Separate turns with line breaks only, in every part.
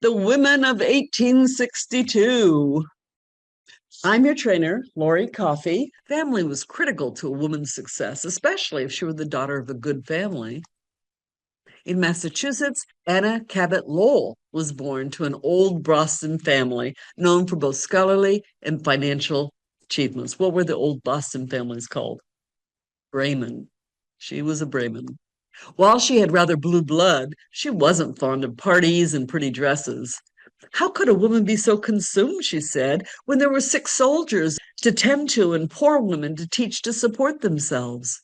The Women of 1862. I'm your trainer, Lori Coffey. Family was critical to a woman's success, especially if she were the daughter of a good family. In Massachusetts, Anna Cabot Lowell was born to an old Boston family known for both scholarly and financial achievements. What were the old Boston families called? Brahmin. She was a Brahmin. While she had rather blue blood, she wasn't fond of parties and pretty dresses. How could a woman be so consumed, she said, when there were sick soldiers to tend to and poor women to teach to support themselves?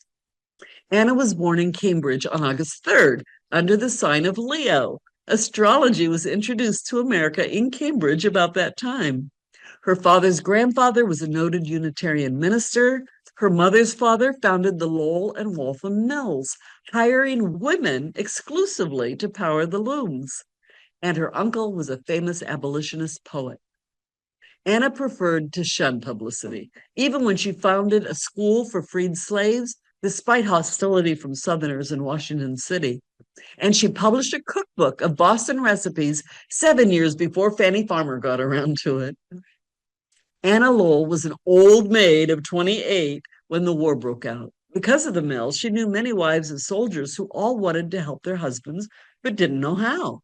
Anna was born in Cambridge on August 3rd under the sign of Leo. Astrology was introduced to America in Cambridge about that time. Her father's grandfather was a noted Unitarian minister. Her mother's father founded the Lowell and Waltham Mills, hiring women exclusively to power the looms. And her uncle was a famous abolitionist poet. Anna preferred to shun publicity, even when she founded a school for freed slaves, despite hostility from Southerners in Washington City. And she published a cookbook of Boston recipes 7 years before Fanny Farmer got around to it. Anna Lowell was an old maid of 28 when the war broke out. Because of the mill, she knew many wives of soldiers who all wanted to help their husbands, but didn't know how,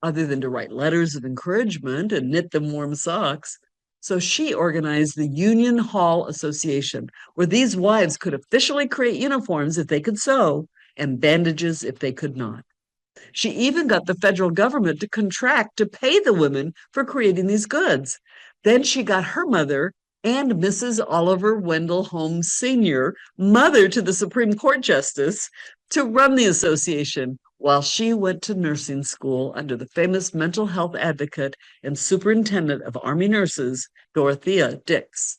other than to write letters of encouragement and knit them warm socks. So she organized the Union Hall Association, where these wives could officially create uniforms if they could sew and bandages if they could not. She even got the federal government to contract to pay the women for creating these goods. Then she got her mother and Mrs. Oliver Wendell Holmes Sr., mother to the Supreme Court Justice, to run the association while she went to nursing school under the famous mental health advocate and superintendent of Army nurses, Dorothea Dix.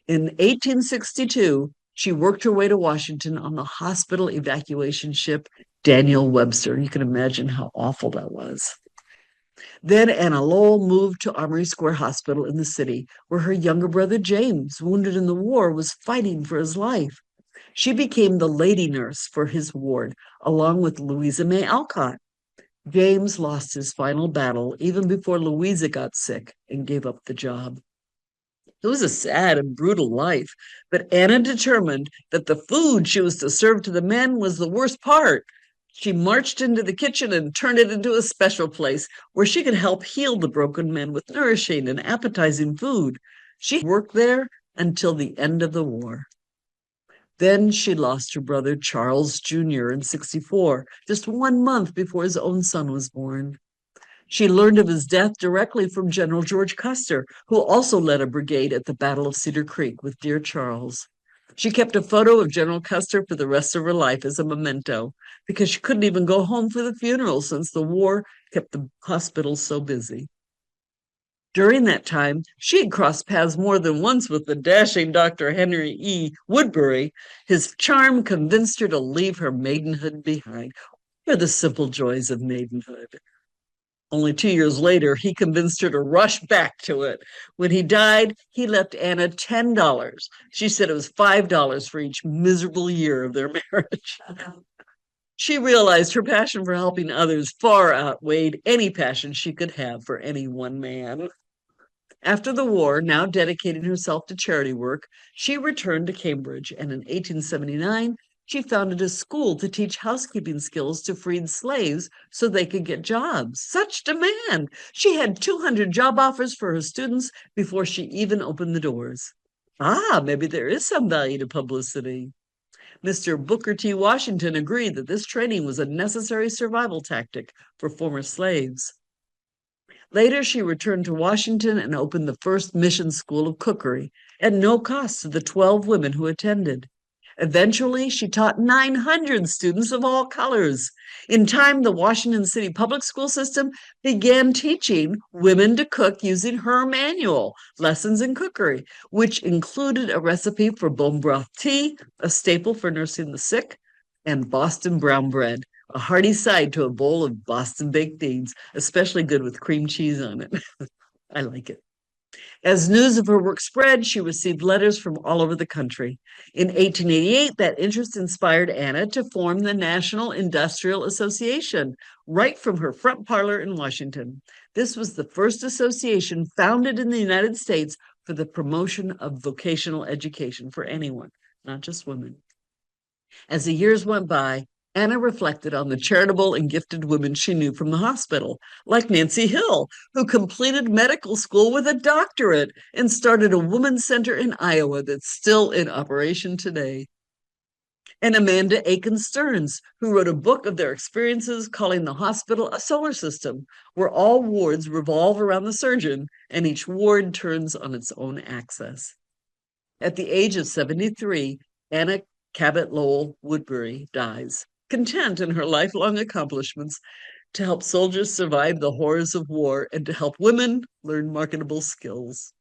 In 1862, she worked her way to Washington on the hospital evacuation ship Daniel Webster. You can imagine how awful that was. Then Anna Lowell moved to Armory Square Hospital in the city, where her younger brother James, wounded in the war, was fighting for his life. She became the lady nurse for his ward, along with Louisa May Alcott. James lost his final battle even before Louisa got sick and gave up the job. It was a sad and brutal life, but Anna determined that the food she was to serve to the men was the worst part. She marched into the kitchen and turned it into a special place where she could help heal the broken men with nourishing and appetizing food. She worked there until the end of the war. Then she lost her brother Charles Jr. in 1964, just 1 month before his own son was born. She learned of his death directly from General George Custer, who also led a brigade at the Battle of Cedar Creek with dear Charles. She kept a photo of General Custer for the rest of her life as a memento, because she couldn't even go home for the funeral since the war kept the hospital so busy. During that time, she had crossed paths more than once with the dashing Dr. Henry E. Woodbury. His charm convinced her to leave her maidenhood behind. What are the simple joys of maidenhood? Only 2 years later, he convinced her to rush back to it. When he died, he left Anna $10. She said it was $5 for each miserable year of their marriage. She realized her passion for helping others far outweighed any passion she could have for any one man. After the war, now dedicating herself to charity work, she returned to Cambridge, and in 1879, she founded a school to teach housekeeping skills to freed slaves so they could get jobs. Such demand! She had 200 job offers for her students before she even opened the doors. Maybe there is some value to publicity. Mr. Booker T. Washington agreed that this training was a necessary survival tactic for former slaves. Later, she returned to Washington and opened the first mission school of cookery at no cost to the 12 women who attended. Eventually, she taught 900 students of all colors. In time, the Washington City public school system began teaching women to cook using her manual, Lessons in Cookery, which included a recipe for bone broth tea, a staple for nursing the sick, and Boston brown bread, a hearty side to a bowl of Boston baked beans, especially good with cream cheese on it. I like it. As news of her work spread, she received letters from all over the country. In 1888, that interest inspired Anna to form the National Industrial Association, right from her front parlor in Washington. This was the first association founded in the United States for the promotion of vocational education for anyone, not just women. As the years went by, Anna reflected on the charitable and gifted women she knew from the hospital, like Nancy Hill, who completed medical school with a doctorate and started a women's center in Iowa that's still in operation today. And Amanda Aiken Stearns, who wrote a book of their experiences calling the hospital a solar system, where all wards revolve around the surgeon and each ward turns on its own axis. At the age of 73, Anna Cabot Lowell Woodbury dies, content in her lifelong accomplishments to help soldiers survive the horrors of war and to help women learn marketable skills.